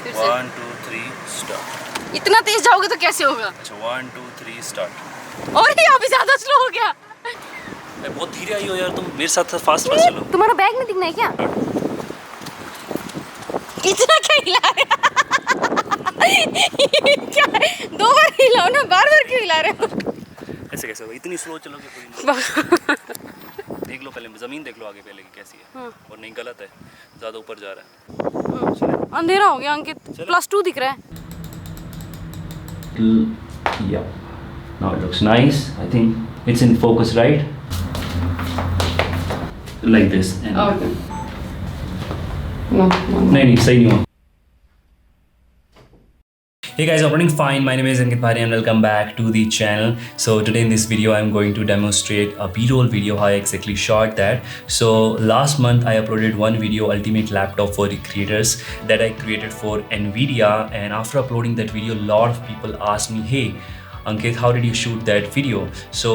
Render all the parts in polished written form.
फिर से 1 2 3 स्टार्ट। इतना तेज जाओगे तो कैसे होगा? अच्छा 1 2 3 स्टार्ट। और ये अभी ज्यादा स्लो हो गया। बहुत धीरे आई हो यार, तुम मेरे साथ फास्ट मत चलो। तुम्हारा बैग नहीं दिखना है क्या? इतना क्या हिला रहे क्या है? 2 बार हिलाओ ना, बार क्यों हिला रहे हो? ऐसे कैसे होगा, इतनी स्लो चलोगे कोई नहीं। देख लो पहले ज़मीन, देख लो आगे पहले की कैसी है। और नहीं गलत है, ज़्यादा ऊपर जा रहा है। अंधेरा हो गया अंकित, +2 दिख रहा है। Yeah, now it looks nice. I think it's in focus, right? Like this. Okay. No. नहीं सही नहीं हुआ। Hey guys, operating fine. My name is Ankit Bhari and welcome back to the channel. So today in this video I'm going to demonstrate a B-roll video, how I exactly shot that. So last month I uploaded one video, Ultimate Laptop for Creators, that I created for Nvidia, and after uploading that video a lot of people asked me, hey Ankit, how did you shoot that video? So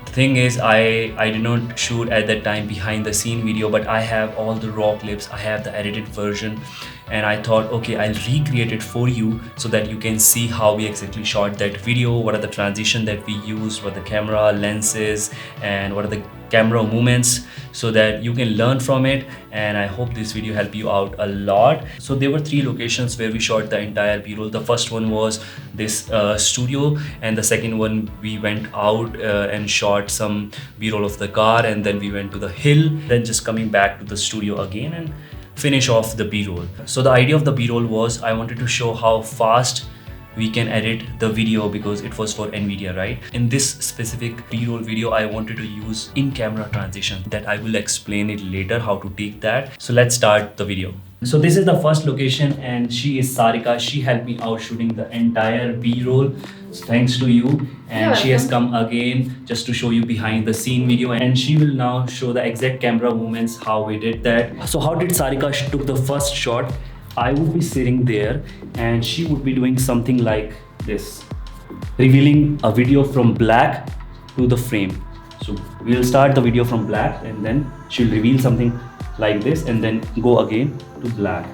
the thing is, I did not shoot at that time behind the scene video, but I have all the raw clips, I have the edited version, and I thought, okay, I'll recreate it for you so that you can see how we exactly shot that video, what are the transition that we used, what the camera lenses and what are the camera movements, so that you can learn from it. And I hope this video help you out a lot. So there were 3 locations where we shot the entire B-roll. The first one was this studio, and the second one we went out and shot some B-roll of the car, and then we went to the hill, then just coming back to the studio again and finish off the B-roll. So the idea of the B-roll was I wanted to show how fast we can edit the video because it was for Nvidia, right? In this specific B-roll video, I wanted to use in-camera transition that I will explain it later how to take that. So let's start the video. So this is the first location and she is Sarika. She helped me out shooting the entire B-roll. So thanks to you. And she has come again just to show you behind the scene video, and she will now show the exact camera movements how we did that. So how did Sarika took the first shot? I would be sitting there and she would be doing something like this, revealing a video from black to the frame. So we'll start the video from black and then she'll reveal something like this and then go again to black.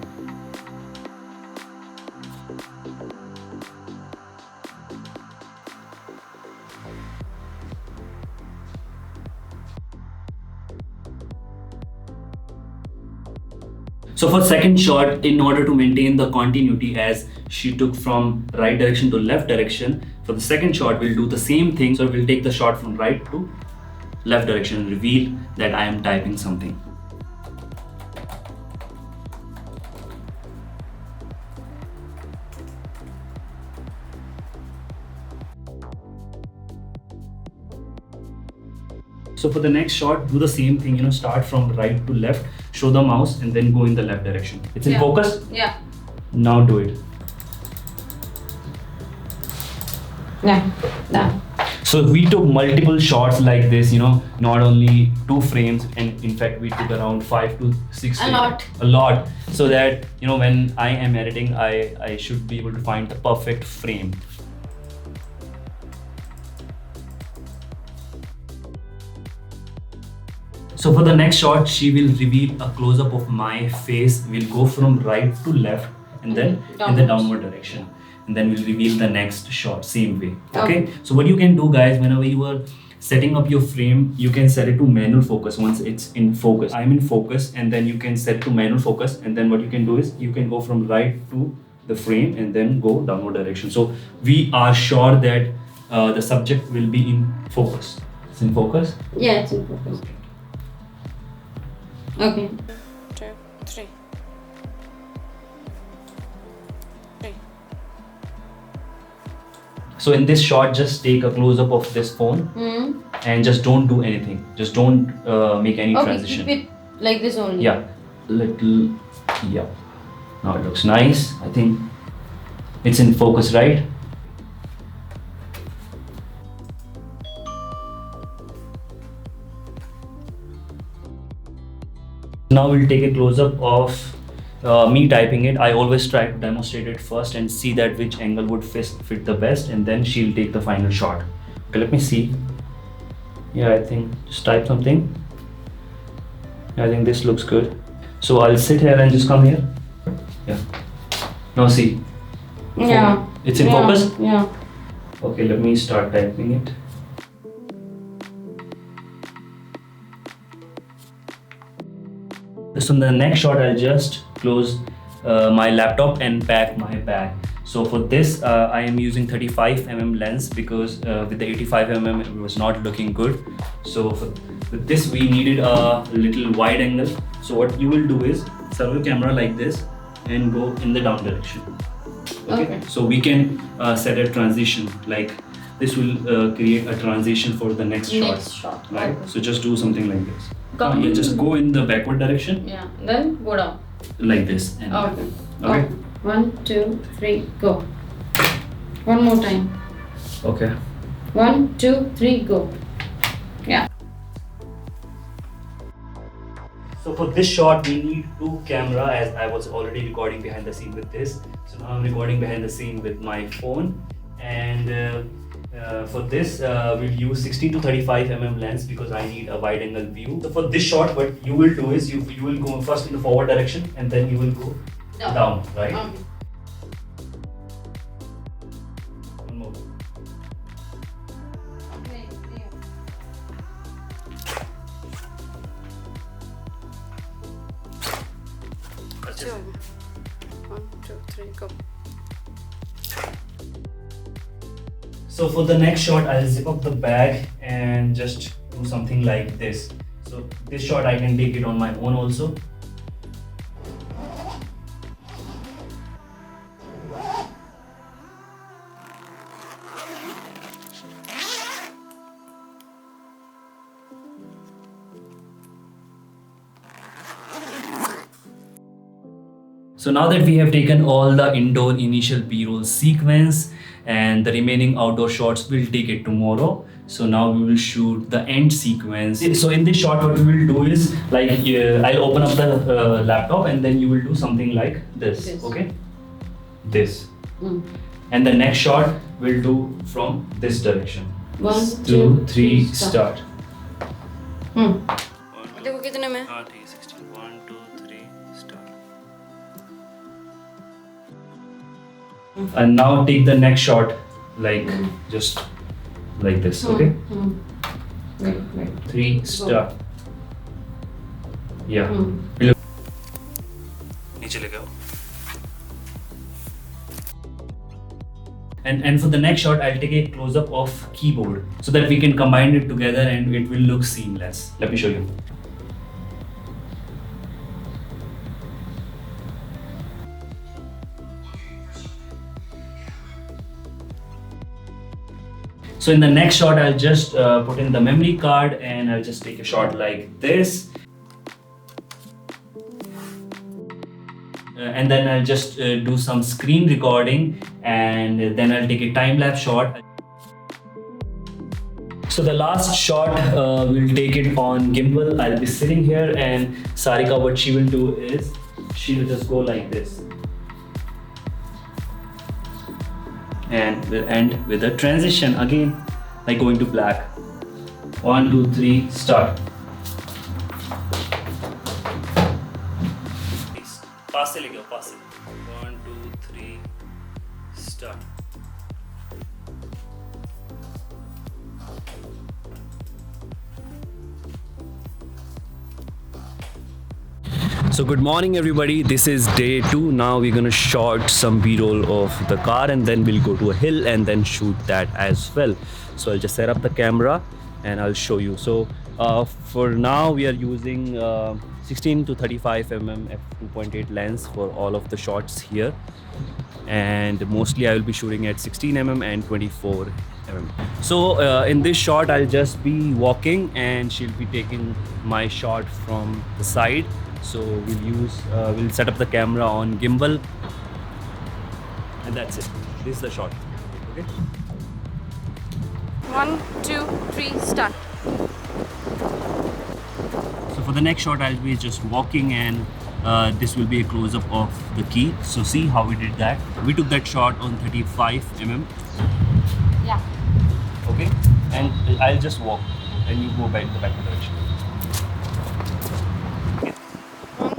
So for second shot, in order to maintain the continuity as she took from right direction to left direction, for the second shot we'll do the same thing. So we'll take the shot from right to left direction and reveal that I am typing something. So for the next shot, do the same thing, start from right to left, show the mouse and then go in the left direction. It's in focus? Yeah. Now do it. Yeah. So we took multiple shots like this, not only 2 frames, and in fact we took around 5 to 6 frames. A lot. So that, when I am editing, I should be able to find the perfect frame. So for the next shot, she will reveal a close-up of my face. We'll go from right to left and then in the downward direction. And then we'll reveal the next shot, same way. Okay? So what you can do, guys, whenever you are setting up your frame, you can set it to manual focus once it's in focus. I'm in focus, and then you can set it to manual focus. And then what you can do is you can go from right to the frame and then go downward direction. So we are sure that the subject will be in focus. It's in focus? Yeah, it's in focus. Okay. 2, 3. So in this shot, just take a close-up of this phone and just don't do anything. Just don't make any transition. Keep it like this only. Yeah, yeah. Now it looks nice. I think it's in focus, right? Now we'll take a close-up of me typing it. I always try to demonstrate it first and see that which angle would fit the best, and then she'll take the final shot. Okay, let me see. Yeah, I think just type something. I think this looks good. So I'll sit here and just come here. Yeah. Now see. Yeah. It's in Yeah. focus? Yeah. Okay, let me start typing it. So in the next shot, I'll just close my laptop and pack my bag. So for this, I am using 35mm lens because with the 85mm it was not looking good. So with this, we needed a little wide angle. So what you will do is serve your camera like this and go in the down direction. Okay. So we can set a transition like this will create a transition for the next shot. Right. Okay. So just do something like this. Come. Yeah, just go in the backward direction Yeah. Then go down. like this. And Okay. Okay. 1, 2, 3, go. One more time. Okay. 1, 2, 3, go. Yeah. So for this shot, we need two camera as I was already recording behind the scene with this. So now I'm recording behind the scene with my phone. And for this, we'll use 16 to 35mm lens because I need a wide angle view. So for this shot, what you will do is you will go first in the forward direction and then you will go down, right? One more. Two. 1, 2, 3, go. So for the next shot, I'll zip up the bag and just do something like this. So this shot I can take it on my own also. So now that we have taken all the indoor initial B-roll sequence and the remaining outdoor shots, we'll take it tomorrow. So now we will shoot the end sequence. So in this shot, what we will do is like I'll open up the laptop and then you will do something like this. Okay? This. And the next shot we'll do from this direction. 1, 2, 3, start. देखो कितने में? 1, 2, 3, start. And now take the next shot like just like this, okay? Wait. 3, start. Yeah. नीचे लेके आओ. And for the next shot, I'll take a close up of keyboard so that we can combine it together and it will look seamless. Let me show you. So in the next shot, I'll just put in the memory card and I'll just take a shot like this. And then I'll just do some screen recording and then I'll take a time-lapse shot. So the last shot, we'll take it on gimbal. I'll be sitting here and Sarika, what she will do is, she will just go like this. And we'll end with a transition again, like going to black. 1, 2, 3, start. पास से लेके आओ, पास से. 1, 2, 3, start. So good morning everybody, this is day 2. Now we're gonna shot some b-roll of the car and then we'll go to a hill and then shoot that as well. So I'll just set up the camera and I'll show you. So for now we are using 16 to 35mm f2.8 lens for all of the shots here, and mostly I will be shooting at 16mm and 24mm. So in this shot I'll just be walking and she'll be taking my shot from the side. So we'll set up the camera on gimbal and that's it. This is the shot. Okay. 1, 2, 3, start. So for the next shot I'll be just walking and this will be a close-up of the key. So see how we did that. We took that shot on 35mm. Yeah. Okay. And I'll just walk and you go back in the backward direction. 1,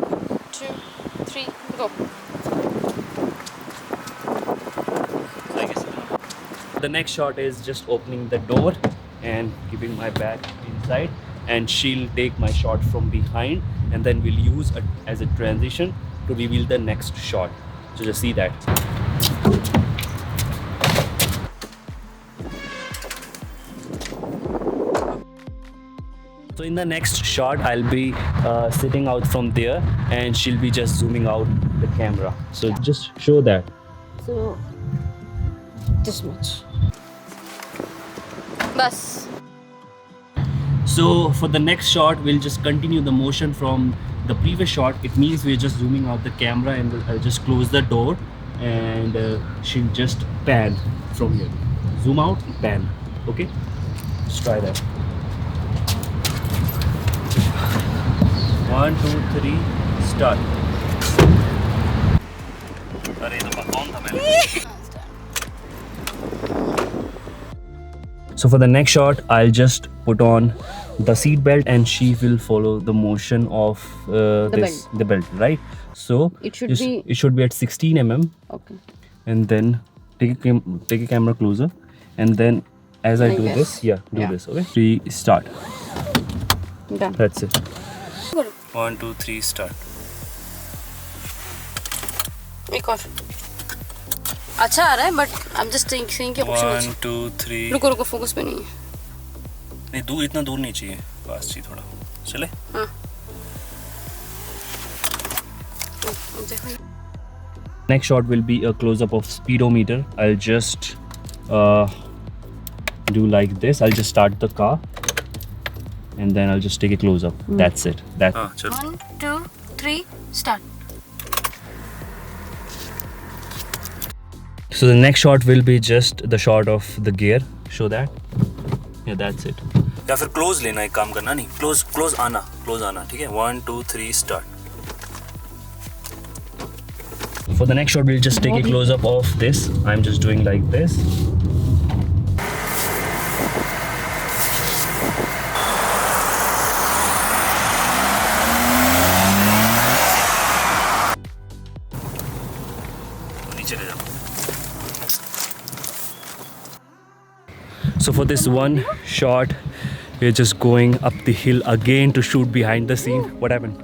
2, 3, go. the next shot is just opening the door and keeping my back inside, and she'll take my shot from behind, and then we'll use it as a transition to reveal the next shot. So just see that. So in the next shot, I'll be sitting out from there, and she'll be just zooming out the camera. So just show that. So, this much. Bas. So for the next shot, we'll just continue the motion from the previous shot. It means we're just zooming out the camera, and I'll just close the door, and she'll just pan from here. Zoom out, pan. Okay? Let's try that. 1, 2, 3, start. So for the next shot, I'll just put on the seat belt, and she will follow the motion of the belt, right? So It should be at 16 mm, Okay. and then take a camera closer, and then as I Like do this. this, do Yeah. this. Okay, 3, start. Done. That's it. 1, 2, 3, start. एक और अच्छा आ रहा है but I am just thinking कि option 1, 2, 3. रुको रुको focus पे नहीं है नहीं, दूर, इतना दूर नहीं चाहिए, पास चाहिए थोड़ा. चले. हाँ देखो Next shot will be a close-up of speedometer. I'll just do like this. I'll just start the car, and then I'll just take a close-up. That's it. That's 1 2 3 start So the next shot will be just the shot of the gear. Show that. Yeah, that's it. या फिर close लेना, एक काम करना नहीं. Close आना, ठीक है. 1, 2, 3, start. For the next shot, we'll just take a close-up of this. I'm just doing like this. So for this one shot, we're just going up the hill again to shoot behind the scene. What happened?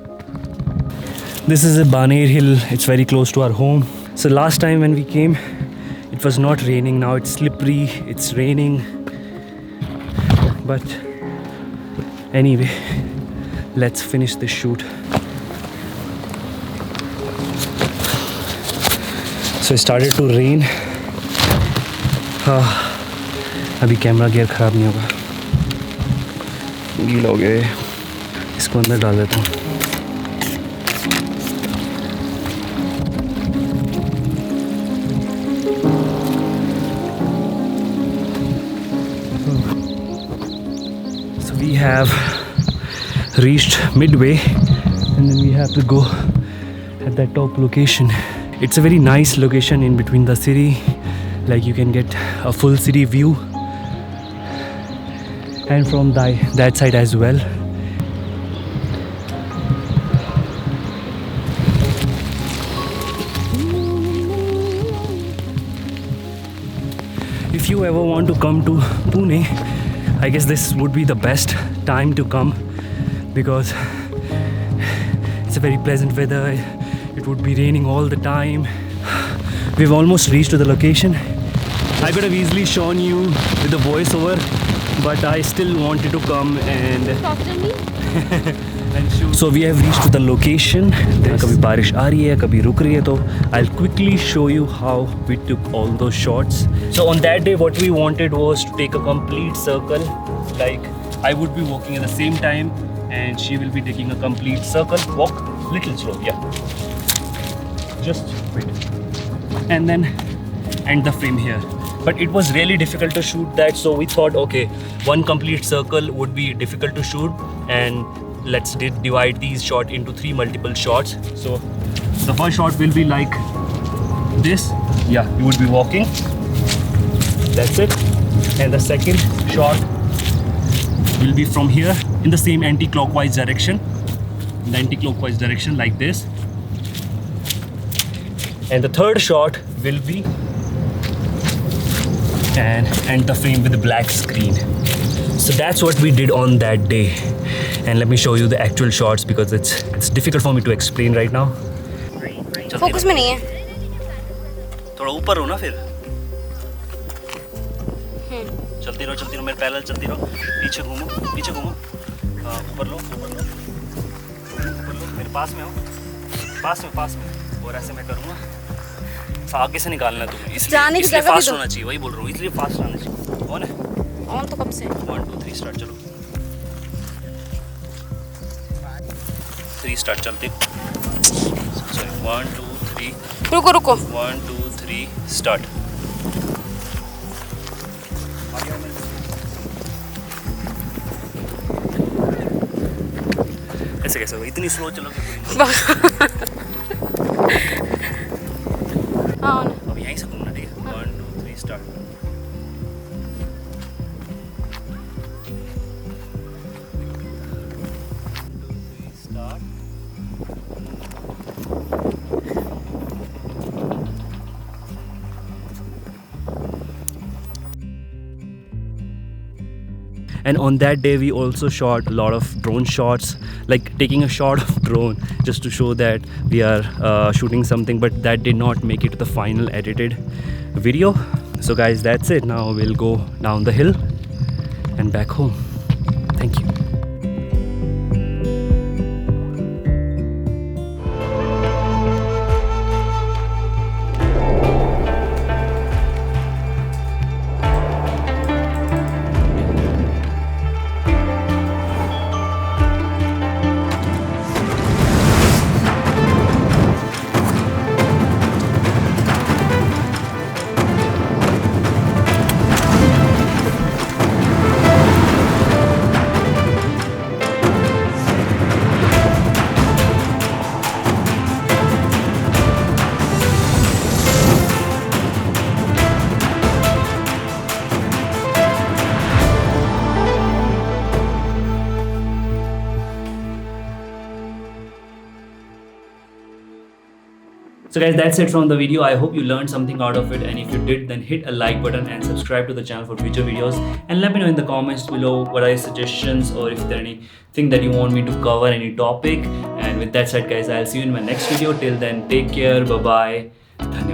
This is a Baner hill. It's very close to our home. So last time when we came, it was not raining. Now it's slippery, it's raining. But anyway, let's finish this shoot. So it started to rain. अभी camera gear ख़राब नहीं होगा. गीला हो गया है. इसको अंदर डाल देता हूँ. So we have reached midway, and then we have to go at that top location. It's a very nice location in between the city. Like you can get a full city view, and from that side as well. If you ever want to come to Pune, I guess this would be the best time to come, because it's a very pleasant weather. It would be raining all the time. We've almost reached to the location. I could have easily shown you with the voiceover, but I still wanted to come and shoot. So we have reached to the location. कभी बारिश आ रही है, कभी रुक रही है, तो I'll quickly show you how we took all those shots. So on that day, what we wanted was to take a complete circle. Like I would be walking at the same time, and she will be taking a complete circle. Walk little slow, yeah. Just wait, and then end the frame here. But it was really difficult to shoot that, so we thought, okay, one complete circle would be difficult to shoot, and let's divide these shots into 3 multiple shots. So the first shot will be like this. Yeah, you would be walking. That's it. And the second shot will be from here in the same anti-clockwise direction. In the anti-clockwise direction, like this. And the third shot will be and end the frame with a black screen. So that's what we did on that day. And let me show you the actual shots because it's difficult for me to explain right now. Focus में नहीं है. थोड़ा ऊपर हो ना फिर. चलती रहो मेरे पैरेलल चलती रहो. पीछे घूमो. हाँ, ऊपर लो मेरे पास में हो. पास में. और ऐसे मैं करूँगा. आगे से निकालना है तुम्हें. इसलिए फास्ट होना चाहिए. वही बोल रहा हूँ, इसलिए फास्ट आना चाहिए. ऑन है. ऑन तो कब से? 1 2 3 स्टार्ट. चलो 3 स्टार्ट. चलते. सॉरी 1 2 3. रुको. 1 2 3 स्टार्ट. ऐसे कैसे होगा? इतनी स्लो चलोगे. हाँ. अब यहीं से घूमना. ठीक है. 1 2 3 start. And on that day we also shot a lot of drone shots, like taking a shot of drone just to show that we are shooting something, but that did not make it to the final edited video. So guys, that's it. Now we'll go down the hill and back home. Thank you. So guys, that's it from the video. I hope you learned something out of it, and if you did, then hit a like button and subscribe to the channel for future videos, and let me know in the comments below what are your suggestions, or if there anything that you want me to cover, any topic. And with that said guys, I'll see you in my next video. Till then, take care. Bye bye.